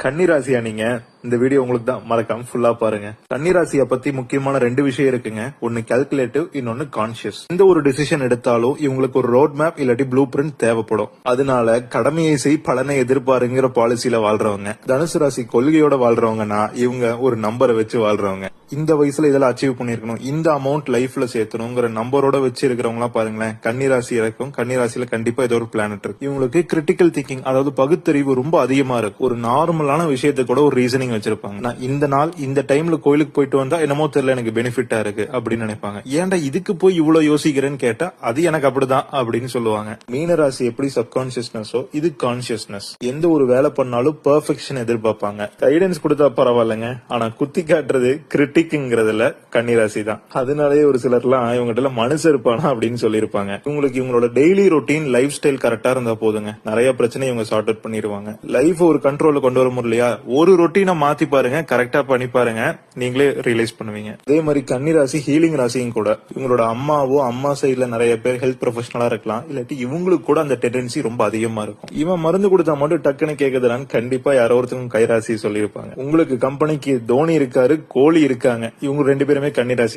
கன்னிராசியா நீங்க? இந்த வீடியோ உங்களுக்கு தான், மறக்காம ஃபுல்லா பாருங்க. கன்னிராசியை பத்தி முக்கியமான 2 விஷயம் இருக்குங்க. ஒன்னு கால்குலேட்டிவ், இன்னொன்னு கான்சியஸ். எந்த ஒரு டிசிஷன் எடுத்தாலும் இவங்களுக்கு ஒரு ரோட் மேப் இல்லாட்டி ப்ளூ பிரிண்ட் தேவைப்படும். அதனால கடமையை செய் பலனை எதிர்பாருங்கிற பாலிசியில வாழ்றவங்க. தனுசு ராசி கொள்கையோட வாழ்றவங்கன்னா இவங்க ஒரு நம்பரை வச்சு வாழ்றவங்க. இந்த வயசுல இதெல்லாம் அச்சீவ் பண்ணிருக்கணும், இந்த அமௌண்ட் லைஃப்ல சேர்த்தணுங்கிற நம்பரோட வச்சு இருக்கிறவங்க பாருங்களேன், கன்னிராசி இருக்கும். கன்னிராசியில கண்டிப்பா ஏதோ ஒரு பிளானட் இருக்கு. இவங்களுக்கு கிரிட்டிக்கல் திங்கிங், அதாவது பகுத்தறிவு ரொம்ப அதிகமா இருக்கு. ஒரு நார்மலான விஷயத்தை கூட ஒரு ரீசனிங் வச்சிருப்பாங்க. நான் இந்த நாள் இந்த டைம்ல கோயிலுக்கு போயிட்டு வந்தா என்னமோ தெரியல எனக்கு பெனிஃபிட்டா இருக்கு அப்படின்னு நினைப்பாங்க. ஏன்டா இதுக்கு போய் இவ்வளவு யோசிக்கிறேன்னு கேட்டா அது எனக்கு அப்படிதான் அப்படின்னு சொல்லுவாங்க. மீனராசி எப்படி சப்கான்சியஸ்னஸோ இது கான்சியஸ்னஸ். எந்த ஒரு வேலை பண்ணாலும் பெர்ஃபெக்ஷன் எதிர்பார்ப்பாங்க. கைடன்ஸ் கொடுத்தா பரவாயில்லைங்க, ஆனா குத்தி காட்டுறது கிரிட்டிக்ங்கிறதுல கன்னிராசி தான். அதனாலேயே ஒரு சிலர்லாம் இவங்ககிட்ட மனுஷ இருப்பானா அப்படின்னு சொல்லியிருப்பாங்க. இவங்களுக்கு இவங்களோட டெய்லி ரொட்டீன் லைஃப் ஸ்டைல் கரெக்டா இருந்தா போதுங்க, நிறைய பிரச்சனை இவங்க சார்ட் அவுட் பண்ணிடுவாங்க. லைஃப் ஒரு கண்ட்ரோல்ல கொண்டு வர முடியலையா, ஒரு ரொட்டீனை மாத்தி பாருங்க, கரெக்டா பண்ணி பாருங்க, நீங்களே ரியலைஸ் பண்ணுவீங்க. அதே மாதிரி கன்னிராசி ஹீலிங் ராசியும் கூட. இவங்களோட அம்மாவோ அம்மா சைட்ல நிறைய பேர் ஹெல்த் ப்ரொஃபஷனலா இருக்கலாம், இல்லாட்டி இவங்களுக்கு கூட அந்த டெண்டன்சி ரொம்ப அதிகமா இருக்கும். இவன் மருந்து கொடுத்தா மட்டும் டக்குன்னு கேக்குதுன்னு கண்டிப்பா யாரோ ஒருத்தவங்க கைராசி சொல்லியிருப்பாங்க. உங்களுக்கு கம்பெனிக்கு தோனி இருக்காரு, கோலி இருக்காங்க, இவங்க 2 பேருமே கன்னிராசி.